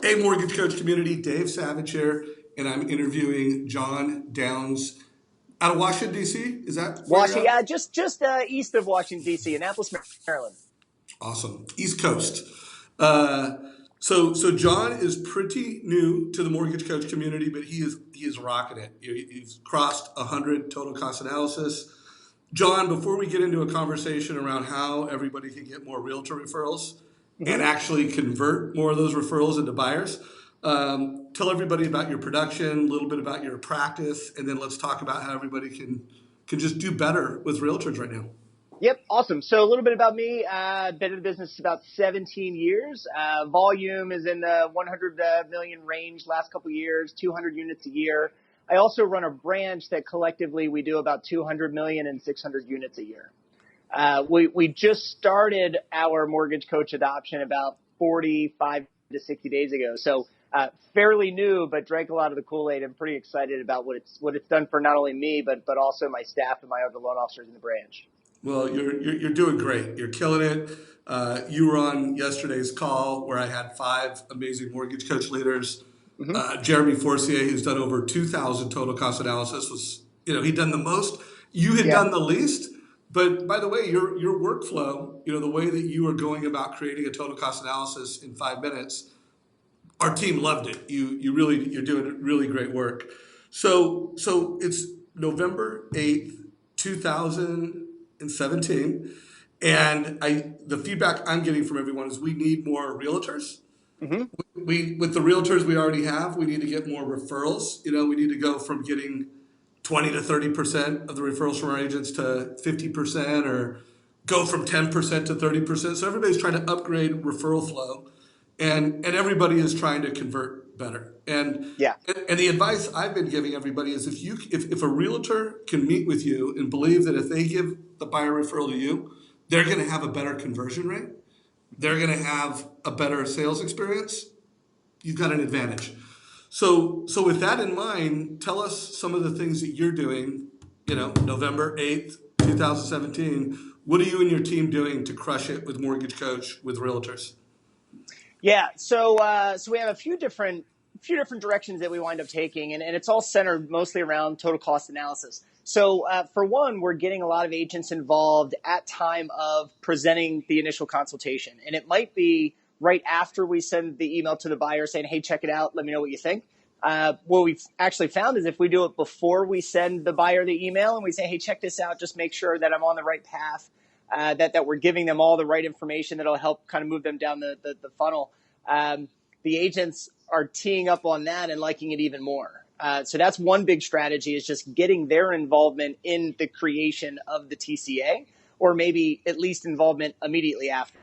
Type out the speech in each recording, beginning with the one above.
Hey, Mortgage Coach community, Dave Savage here, and I'm interviewing John Downs out of Washington, D.C. Is that where you're Washington, at? yeah, just east of Washington D.C., Annapolis, Maryland. Awesome. East Coast. Uh, so John is pretty new to the Mortgage Coach community, but he is rocking it. He's crossed 100 total cost analysis. John, before we get into a conversation around how everybody can get more realtor referrals and hmm actually convert more of those referrals into buyers, tell everybody about your production, a little bit about your practice, and then let's talk about how everybody can just do better with realtors right now. Yep, awesome. So a little bit about me. Been in the business about 17 years. Volume is in the 100 million range last couple of years, 200 units a year. I also run a branch that collectively we do about 200 million and 600 units a year. We just started our mortgage coach adoption about 45 to 60 days ago. So fairly new, but drank a lot of the Kool-Aid. I'm pretty excited about what it's done for not only me, but also my staff and my other loan officers in the branch. Well, you're doing great. You're killing it. You were on yesterday's call where I had five amazing mortgage coach leaders. hmm Jeremy Forcier, who's done over 2,000 total cost analysis, was he'd done the most. You had Yeah. done the least. But by the way, your workflow, the way that you are going about creating a total cost analysis in 5 minutes, our team loved it. You're doing really great work. So it's November 8th, 2017, and the feedback I'm getting from everyone is we need more realtors. hmm We with the realtors we already have, we need to get more referrals. We need to go from getting 20 to 30% of the referrals from our agents to 50%, or go from 10% to 30%. So everybody's trying to upgrade referral flow, and everybody is trying to convert better. Yeah. And the advice I've been giving everybody is if a realtor can meet with you and believe that if they give the buyer referral to you, they're going to have a better conversion rate, they're going to have a better sales experience, you've got an advantage. So with that in mind, tell us some of the things that you're doing. November 8th, 2017. What are you and your team doing to crush it with Mortgage Coach with realtors? Yeah. So we have a few different directions that we wind up taking, and it's all centered mostly around total cost analysis. So for one, we're getting a lot of agents involved at time of presenting the initial consultation, and it might be right after we send the email to the buyer saying, "Hey, check it out. Let me know what you think." What we've actually found is if we do it before we send the buyer the email and we say, "Hey, check this out. Just make sure that I'm on the right path." That we're giving them all the right information that'll help kind of move them down the funnel. The agents are teeing up on that and liking it even more. So that's one big strategy, is just getting their involvement in the creation of the TCA, or maybe at least involvement immediately after.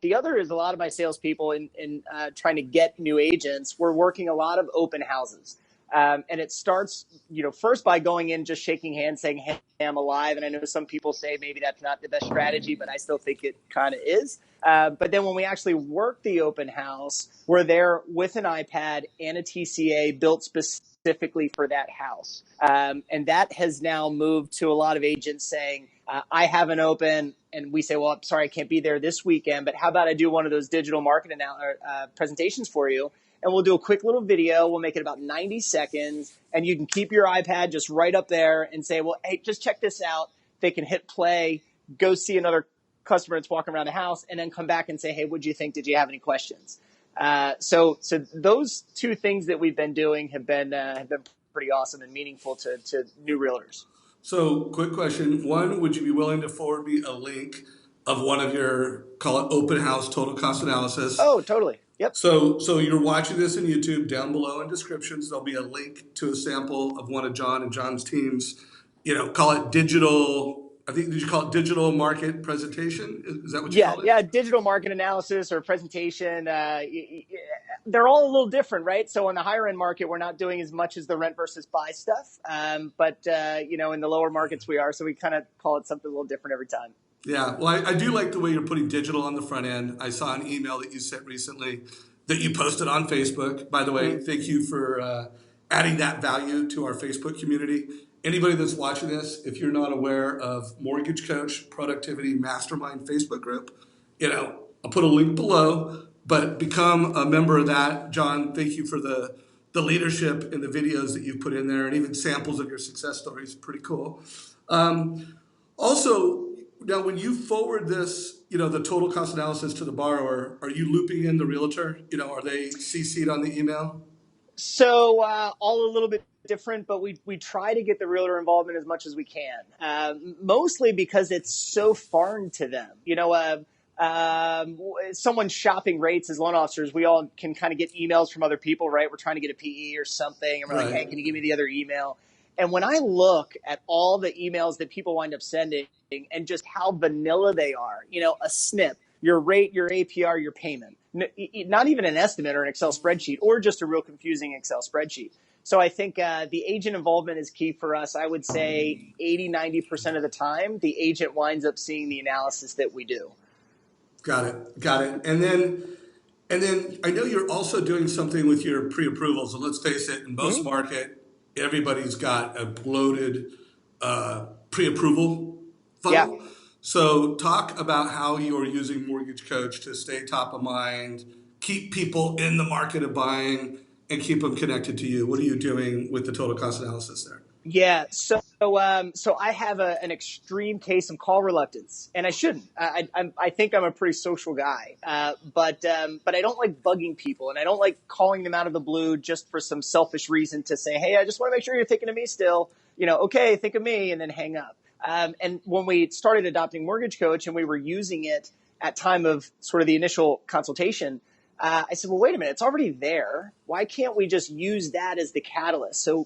The other is a lot of my salespeople in trying to get new agents. We're working a lot of open houses. And it starts, first by going in, just shaking hands, saying, "Hey, I'm alive." And I know some people say maybe that's not the best strategy, but I still think it kind of is. But then when we actually work the open house, we're there with an iPad and a TCA built specifically for that house. And that has now moved to a lot of agents saying, "I have an open," and we say, "Well, I'm sorry, I can't be there this weekend, but how about I do one of those digital marketing presentations for you? And we'll do a quick little video. We'll make it about 90 seconds, and you can keep your iPad just right up there and say, well, hey, just check this out." They can hit play, go see another customer that's walking around the house, and then come back and say, "Hey, what'd you think? Did you have any questions?" So those two things that we've been doing have been pretty awesome and meaningful to new realtors. So, quick question. One, would you be willing to forward me a link of one of your, call it open house total cost analysis? Oh, totally. Yep. So you're watching this in YouTube. Down below in descriptions, there'll be a link to a sample of one of John and John's teams. Call it digital. I think, did you call it digital market presentation? Is that what you Yeah, called it? yeah, digital market analysis or presentation. They're all a little different, right? So on the higher end market, we're not doing as much as the rent versus buy stuff. But in the lower markets we are. So we kind of call it something a little different every time. Yeah, well, I do like the way you're putting digital on the front end. I saw an email that you sent recently that you posted on Facebook. By the way, Mhm. thank you for adding that value to our Facebook community. Anybody that's watching this, if you're not aware of Mortgage Coach Productivity Mastermind Facebook group, I'll put a link below. but become a member of that. John, thank you for the leadership and the videos that you've put in there, and even samples of your success stories. Pretty cool. Also, now when you forward this, the total cost analysis to the borrower, are you looping in the realtor? Are they CC'd on the email? So all a little bit different, but we try to get the realtor involvement as much as we can, mostly because it's so foreign to them. Someone shopping rates as loan officers, we all can kind of get emails from other people, right? We're trying to get a PE or something, and we're like, hey, Right. can you give me the other email? And when I look at all the emails that people wind up sending and just how vanilla they are, a snip, your rate, your APR, your payment, not even an estimate or an Excel spreadsheet, or just a real confusing Excel spreadsheet. So I think the agent involvement is key for us. I would say 80-90% of the time, the agent winds up seeing the analysis that we do. Got it. Got it. And then I know you're also doing something with your pre-approvals. And let's face it, in most Mm-hmm. market, everybody's got a bloated pre-approval Yeah. funnel. So talk about how you're using Mortgage Coach to stay top of mind, keep people in the market of buying, and keep them connected to you. What are you doing with the total cost analysis there? Yeah, so I have an extreme case of call reluctance, and I shouldn't. I think I'm a pretty social guy, but I don't like bugging people, and I don't like calling them out of the blue just for some selfish reason to say, hey, I just want to make sure you're thinking of me still. Okay, think of me, and then hang up. And when we started adopting Mortgage Coach, and we were using it at time of sort of the initial consultation, I said, well, wait a minute, it's already there. Why can't we just use that as the catalyst? So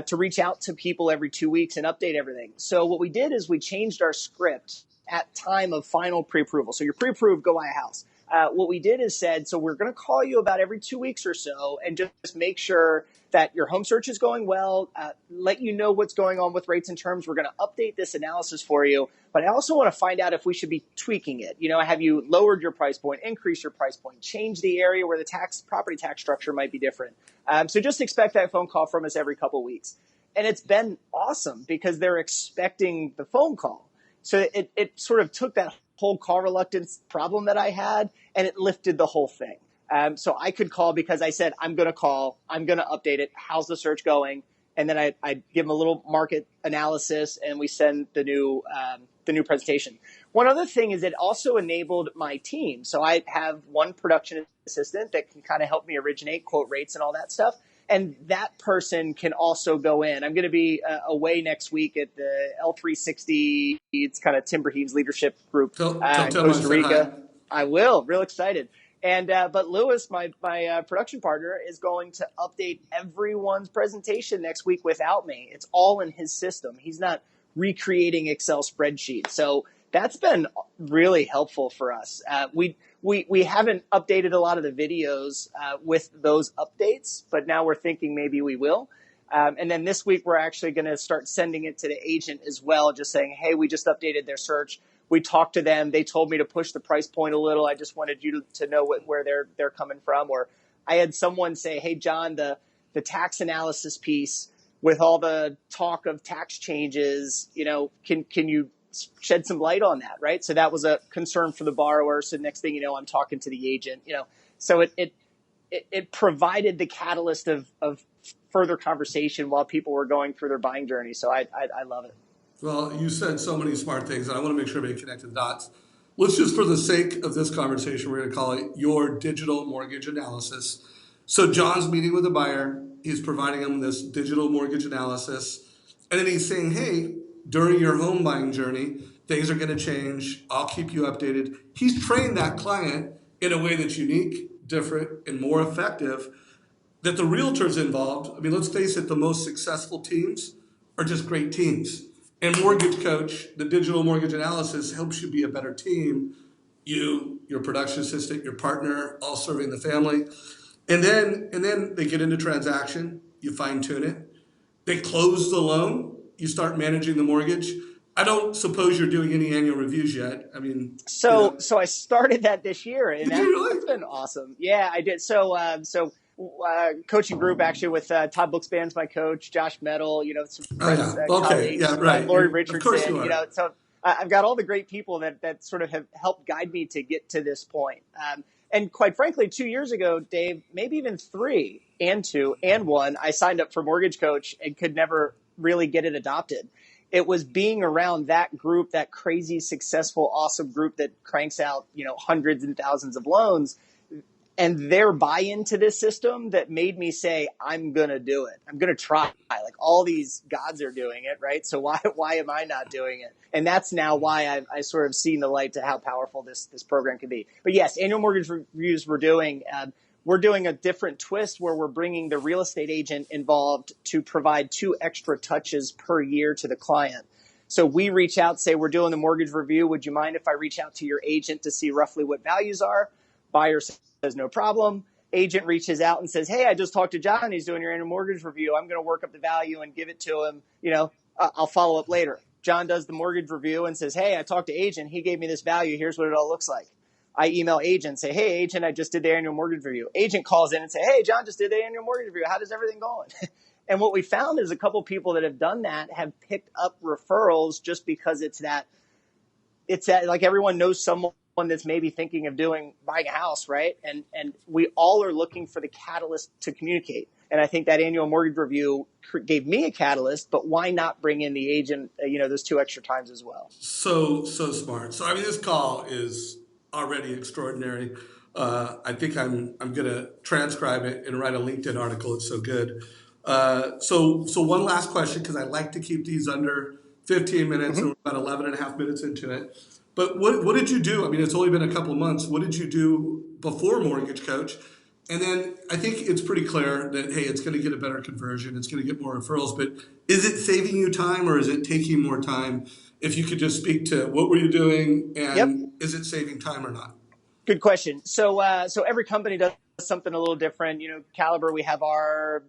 to reach out to people every 2 weeks and update everything. So what we did is we changed our script at time of final pre-approval. So you're pre-approved, go buy a house. What we did is said, so we're going to call you about every 2 weeks or so and just make sure that your home search is going well, let you know what's going on with rates and terms. We're going to update this analysis for you. But I also want to find out if we should be tweaking it. Have you lowered your price point, increased your price point, changed the area where the property tax structure might be different? So just expect that phone call from us every couple of weeks. And it's been awesome because they're expecting the phone call. So it sort of took that whole call reluctance problem that I had, and it lifted the whole thing. So I could call because I said, I'm going to call, I'm going to update it. How's the search going? And then I give them a little market analysis, and we send the new presentation. One other thing is it also enabled my team. So I have one production assistant that can kind of help me originate quote rates and all that stuff. And that person can also go in. I'm going to be away next week at the L360. It's kind of Tim Brahim's leadership group Tell in Tim I Costa said hi. Rica. I will. Real excited. And but Lewis, my production partner, is going to update everyone's presentation next week without me. It's all in his system. He's not recreating Excel spreadsheets. So that's been really helpful for us. We haven't updated a lot of the videos with those updates, but now we're thinking maybe we will. And then this week, we're actually going to start sending it to the agent as well, just saying, hey, we just updated their search. We talked to them. They told me to push the price point a little. I just wanted you to know where they're coming from. Or I had someone say, hey, John, the tax analysis piece with all the talk of tax changes, can you shed some light on that, right? So that was a concern for the borrower. So next thing you know, I'm talking to the agent, so it provided the catalyst of further conversation while people were going through their buying journey. So I love it. Well, you said so many smart things, and I want to make sure we connect the dots. Let's just, for the sake of this conversation, we're going to call it your digital mortgage analysis. So John's meeting with a buyer. He's providing him this digital mortgage analysis. And then he's saying, hey, during your home buying journey, things are going to change. I'll keep you updated. He's trained that client in a way that's unique, different, and more effective that the realtors involved. I mean, let's face it, the most successful teams are just great teams. And Mortgage Coach, the digital mortgage analysis, helps you be a better team. You, your production assistant, your partner, all serving the family. And then they get into transaction, you fine tune it. They close the loan, you start managing the mortgage. I don't suppose you're doing any annual reviews yet. I mean, So I started that this year, and did you that's really? been awesome. Yeah, I did. So coaching group actually with Todd Bookspan's my coach, Josh Metal, some Oh friends, yeah. Okay. colleagues, Yeah. Right. Lori Of course Richardson, you are. so I've got all the great people that sort of have helped guide me to get to this point. And quite frankly, 2 years ago, Dave, maybe even three and two and one, I signed up for Mortgage Coach and could never really get it adopted. It was being around that group, that crazy, successful, awesome group that cranks out, hundreds and thousands of loans, and their buy-in to this system that made me say, I'm going to do it. I'm going to try. Like all these gods are doing it, right? So why am I not doing it? And that's now why I sort of seen the light to how powerful this program can be. But yes, annual mortgage reviews we're doing a different twist where we're bringing the real estate agent involved to provide 2 extra touches per year to the client. So we reach out, say, we're doing the mortgage review. Would you mind if I reach out to your agent to see roughly what values are? Buyer says, no problem. Agent reaches out and says, hey, I just talked to John. He's doing your annual mortgage review. I'm going to work up the value and give it to him. I'll follow up later. John does the mortgage review and says, hey, I talked to agent. He gave me this value. Here's what it all looks like. I email agent, say, hey, agent, I just did the annual mortgage review. Agent calls in and say, hey, John just did the annual mortgage review. How does everything going? And what we found is a couple people that have done that have picked up referrals just because it's that like everyone knows someone that's maybe thinking of buying a house, right? And we all are looking for the catalyst to communicate. And I think that annual mortgage review gave me a catalyst, but why not bring in the agent, those 2 extra times as well? So smart. So I mean, this call is already extraordinary. I think I'm gonna transcribe it and write a LinkedIn article. It's so good. So one last question, because I like to keep these under 15 minutes, and we're about 11 and a half minutes into it. But what did you do? I mean, it's only been a couple of months. What did you do before Mortgage Coach? And then I think it's pretty clear that, hey, it's going to get a better conversion. It's going to get more referrals. But is it saving you time or is it taking more time? If you could just speak to what were you doing and is it saving time or not? Good question. So every company does something a little different. Caliber, we have our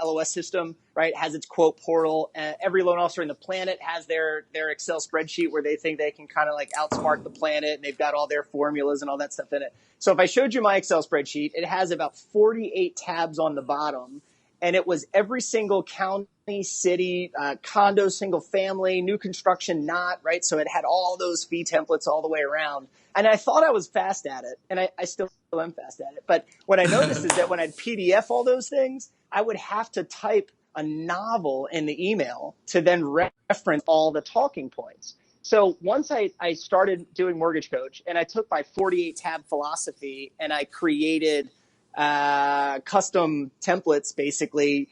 LOS system, right? Has its quote portal. Every loan officer in the planet has their Excel spreadsheet where they think they can kind of like outsmart the planet, and they've got all their formulas and all that stuff in it. So if I showed you my Excel spreadsheet, it has about 48 tabs on the bottom, and it was every single county, city, condo, single family, new construction, not, right? So it had all those fee templates all the way around. And I thought I was fast at it, and I still am fast at it. But what I noticed is that when I'd PDF all those things, I would have to type a novel in the email to then reference all the talking points. So once I started doing Mortgage Coach, and I took my 48 tab philosophy and I created custom templates, basically,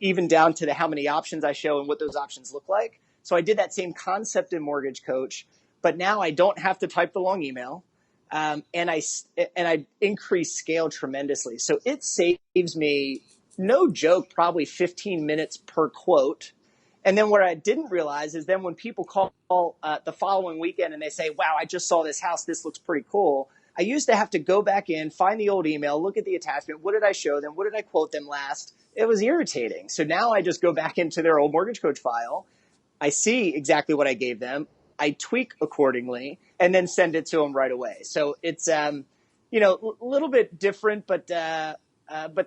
even down to how many options I show and what those options look like. So I did that same concept in Mortgage Coach, but now I don't have to type the long email, and I increase scale tremendously. So it saves me, no joke, probably 15 minutes per quote. And then what I didn't realize is then when people call the following weekend and they say, wow, I just saw this house, this looks pretty cool. I used to have to go back in, find the old email, look at the attachment. What did I show them? What did I quote them last? It was irritating. So now I just go back into their old Mortgage Coach file. I see exactly what I gave them. I tweak accordingly and then send it to them right away. So it's, a little bit different, but the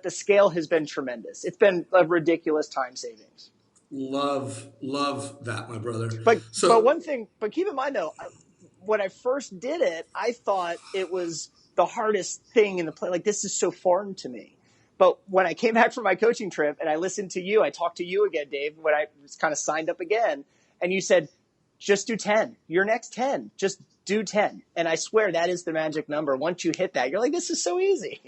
scale has been tremendous. It's been a ridiculous time savings. Love that, my brother. But keep in mind though, when I first did it, I thought it was the hardest thing in the play. Like, this is so foreign to me. But when I came back from my coaching trip and I listened to you, I talked to you again, Dave, when I was kind of signed up again, and you said, just do 10. Your next 10, just do 10. And I swear that is the magic number. Once you hit that, you're like, this is so easy.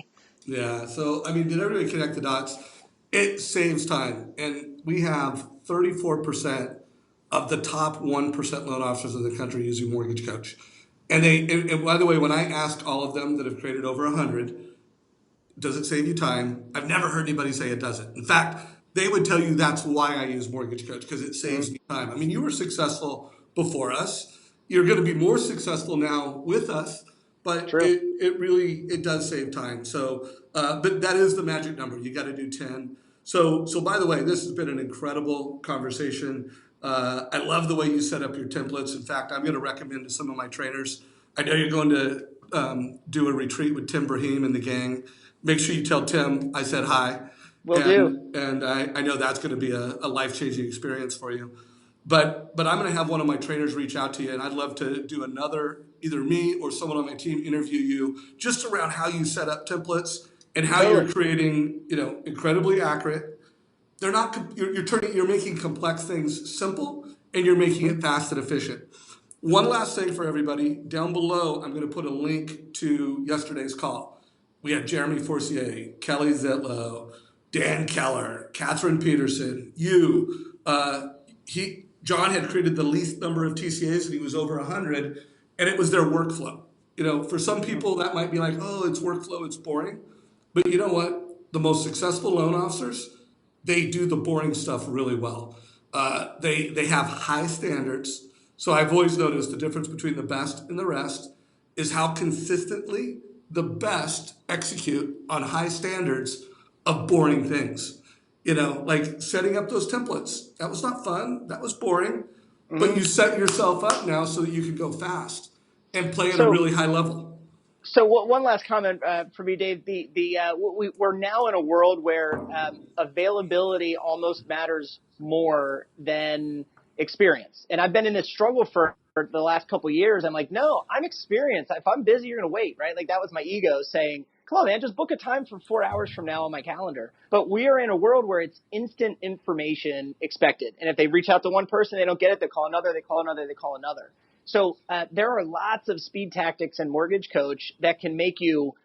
Yeah. So, I mean, did everybody connect the dots? It saves time. And we have 34% of the top 1% loan officers in the country using Mortgage Coach. And by the way, when I asked all of them that have created over 100, does it save you time? I've never heard anybody say it doesn't. In fact, they would tell you that's why I use Mortgage Coach, because it saves me time. I mean, you were successful before us. You're going to be more successful now with us, but it really does save time. So, but that is the magic number. You got to do 10. So by the way, this has been an incredible conversation. I love the way you set up your templates. In fact, I'm going to recommend to some of my trainers. I know you're going to do a retreat with Tim Brahim and the gang. Make sure you tell Tim I said hi. Will do. And I know that's going to be a life-changing experience for you. But I'm going to have one of my trainers reach out to you, and I'd love to do another either me or someone on my team interview you just around how you set up templates and how you're Totally. creating, incredibly accurate. They're not, you're making complex things simple and you're making it fast and efficient. One last thing for everybody. Down below, I'm going to put a link to yesterday's call. We had Jeremy Forcier, Kelly Zitlow, Dan Keller, Catherine Peterson, you. John had created the least number of TCAs and he was over 100, and it was their workflow. For some people that might be like, oh, it's workflow, it's boring. But you know what? The most successful loan officers, they do the boring stuff really well. They have high standards. So I've always noticed the difference between the best and the rest is how consistently the best execute on high standards of boring things. Like setting up those templates. That was not fun. That was boring. But you set yourself up now so that you can go fast and play at a So really high level. So one last comment for me, Dave. We're now in a world where availability almost matters more than experience. And I've been in this struggle for the last couple of years. I'm like, no, I'm experienced. If I'm busy, you're going to wait, right? Like that was my ego saying, come on, man, just book a time for 4 hours from now on my calendar. But we are in a world where it's instant information expected. And if they reach out to one person, they don't get it, they call another, they call another, they call another. So there are lots of speed tactics in Mortgage Coach that can make you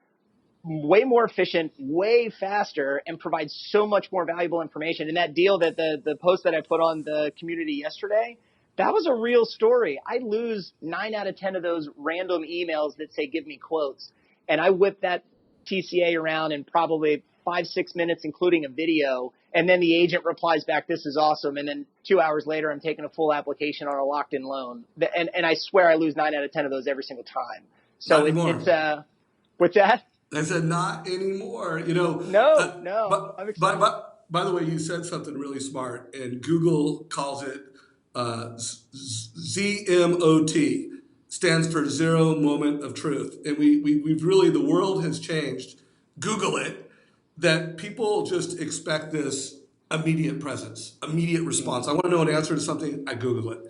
way more efficient, way faster, and provide so much more valuable information. And that deal that the post that I put on the community yesterday, that was a real story. I lose 9 out of 10 of those random emails that say, give me quotes. And I whip that TCA around in probably 5-6 minutes, including a video. And then the agent replies back, this is awesome. And then 2 hours later, I'm taking a full application on a locked in loan. And I swear I lose 9 out of 10 of those every single time. Not So anymore. with that, I said, not anymore. no, I'm excited. By the way, you said something really smart, and Google calls it ZMOT, stands for zero moment of truth. And we've really, the world has changed. Google it, that people just expect this immediate presence, immediate response. I want to know an answer to something, I Google it.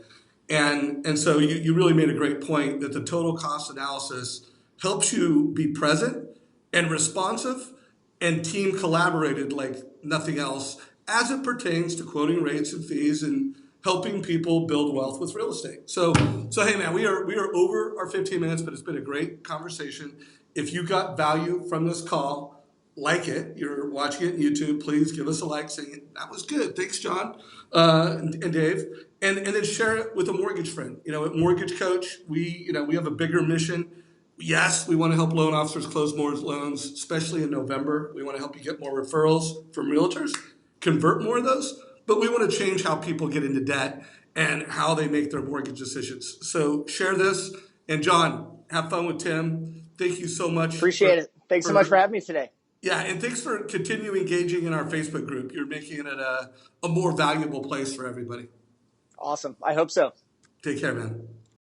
And so you really made a great point that the total cost analysis helps you be present and responsive and team collaborated like nothing else as it pertains to quoting rates and fees and helping people build wealth with real estate. So hey man, we are over our 15 minutes, but it's been a great conversation. If you got value from this call, like it, you're watching it on YouTube, please give us a like saying, that was good. Thanks, John and Dave. And then share it with a mortgage friend. At Mortgage Coach, we have a bigger mission. Yes, we want to help loan officers close more loans, especially in November. We want to help you get more referrals from realtors, convert more of those, but we want to change how people get into debt and how they make their mortgage decisions. So share this. And John, have fun with Tim. Thank you so much. Appreciate it. Thanks so much for having me today. Yeah, and thanks for continuing engaging in our Facebook group. You're making it a more valuable place for everybody. Awesome. I hope so. Take care, man.